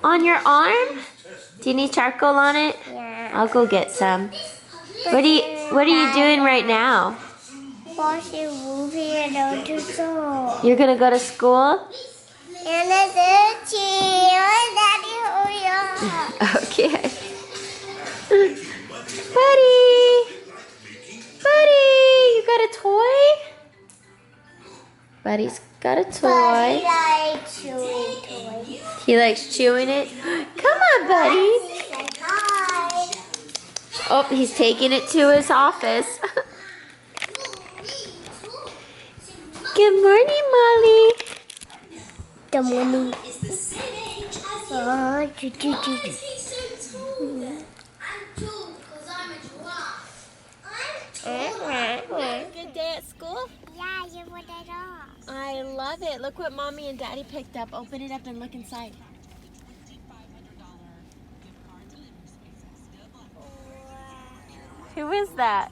On your arm? Do you need charcoal on it? Yeah. I'll go get some. What are you doing right now? Watching a movie and going to school. You're gonna go to school? And it's itchy. Daddy, hurry up. Okay. Buddy, you got a toy? Buddy's got a toy. Buddy likes chewing toys. He likes chewing it. Come on, buddy. Say hi. Oh, he's taking it to his office. Good morning, Molly. Good morning. Good day at school? Yeah, you put it on. I love it. Look what Mommy and Daddy picked up. Open it up and look inside. Who is that?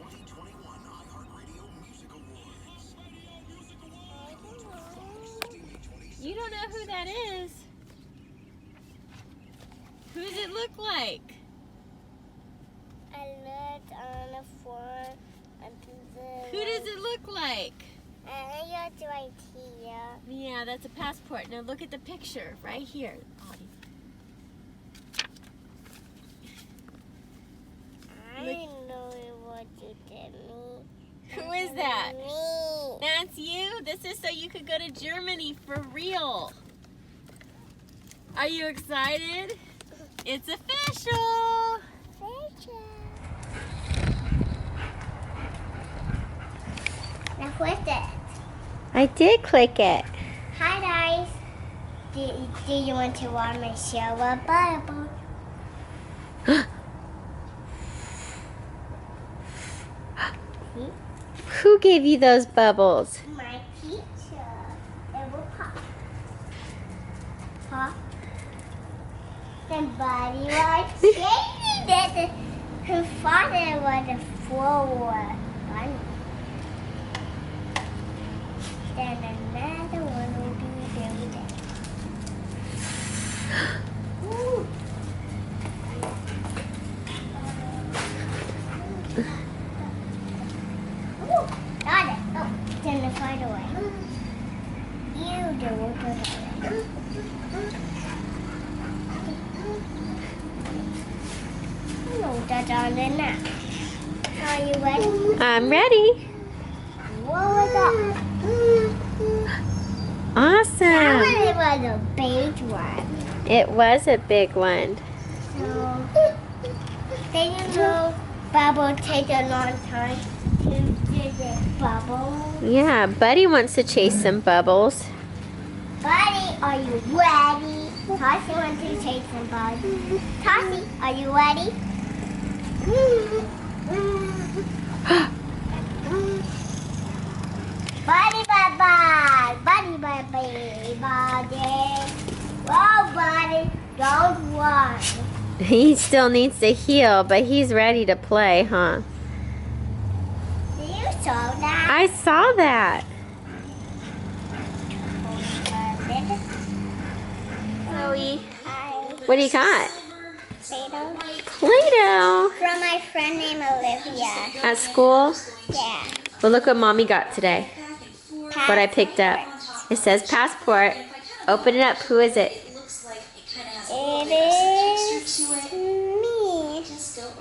You don't know who that is. Who does it look like? I looked on the floor. Who does it look like? I got right here. Yeah, that's a passport. Now look at the picture right here, Audie. I know what you did me. Who is that? Me. That's you? This is so you could go to Germany for real. Are you excited? It's official. Now click it. I did click it. Hi guys. Do you want to watch my show a Bible? Who gave you those bubbles? My teacher. It will pop. Pop. Somebody was shaking that her father was a forward. Then another one will be building. Ooh. Ooh, got it. Oh, turn the fire away. You do it. Oh, that's on the net. Are you ready? I'm ready. What was that? Awesome. That one was a big one. It was a big one. So, then you know, bubble take a long time to do the bubble. Yeah, Buddy wants to chase some bubbles. Buddy, are you ready? Tossie wants to chase some bubbles. Tossie, are you ready? Buddy, bye-bye. Buddy, bye-bye. Buddy. Oh, buddy, don't run. He still needs to heal, but he's ready to play, huh? You saw that? I saw that. Chloe, what do you got? Play-Doh. Play-Doh. From my friend named Olivia. At school? Yeah. Well, look what Mommy got today. What I picked up. It says passport. Open it up. Who is it? It is me. It's a son.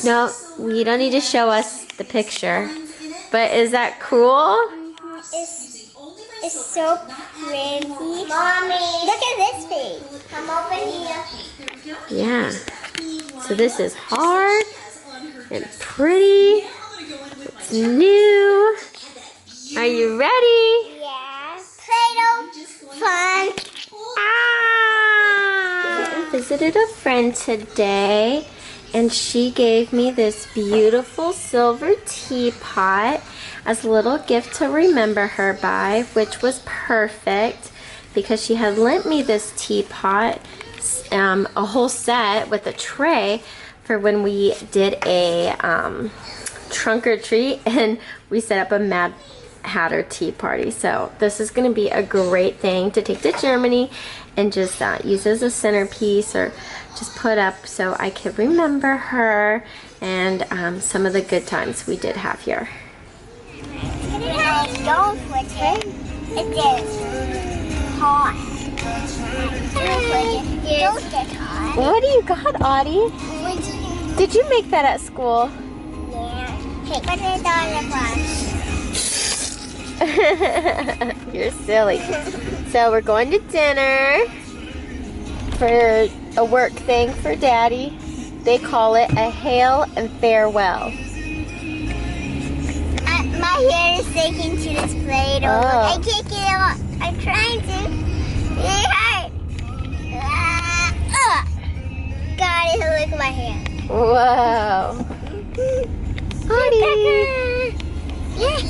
No, you don't need to show us the picture. But is that cool? It's so pretty. Mommy, look at this face. Come over here. Yeah. So this is hard and pretty. It's new. Are you ready? Yeah. Play-Doh. Fun. I visited a friend today, and she gave me this beautiful silver teapot as a little gift to remember her by, which was perfect because she had lent me this teapot, a whole set with a tray for when we did a trunk or treat, and we set up a had her tea party. So this is going to be a great thing to take to Germany and just use as a centerpiece or just put up so I can remember her and some of the good times we did have here. Don't switch it. It is hot. Don't get hot. What do you got, Audie? Did you make that at school? Yeah. Hey, put it on the bus. You're silly. So we're going to dinner for a work thing for Daddy. They call it a hail and farewell. My hair is sticking to this plate. Oh. I can't get it off. I'm trying to. It hurts. God, it look at my hand. Whoa. Audie. Yeah.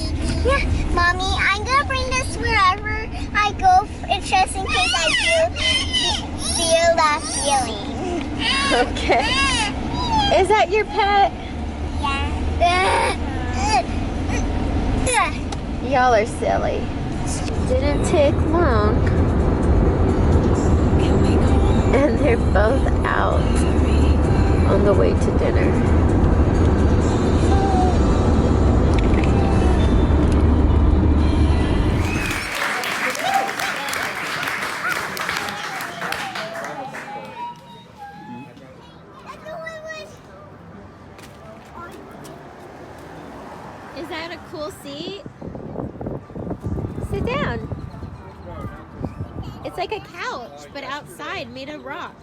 Mommy, I'm gonna bring this wherever I go, just in case I feel that feeling. Okay. Is that your pet? Yeah. Y'all are silly. Didn't take long. And they're both out on the way to dinner. Is that a cool seat? Sit down. It's like a couch, but outside, made of rock.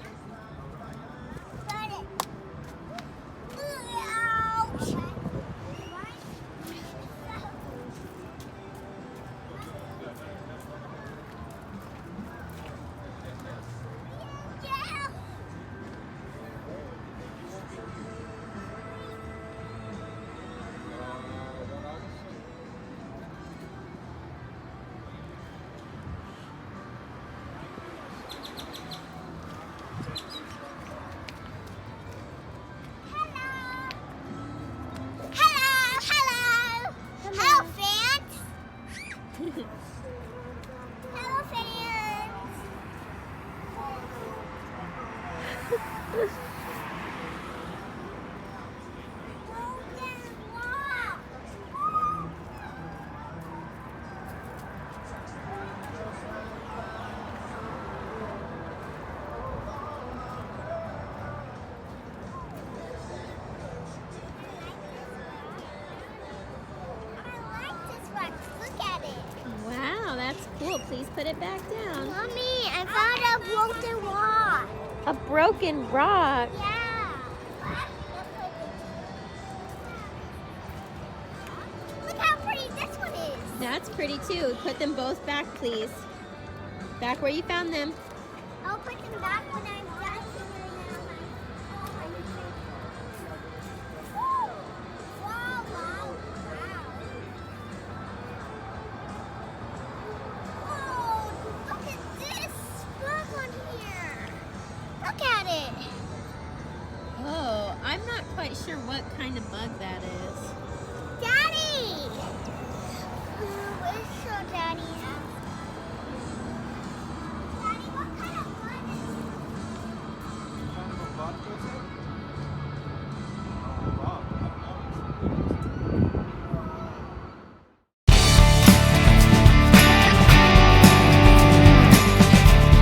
Wow, that's cool. Please put it back down. Mommy, I found a broken rock. A broken rock? Yeah. Look how pretty this one is. That's pretty too. Put them both back, please. Back where you found them. I'll put them back when I'm done. Wow, wow, wow. Oh, look at this bug on here. Look at it. Oh, I'm not quite sure what kind of bug that is. Daddy! Where's your daddy? Daddy, what kind of bug is it?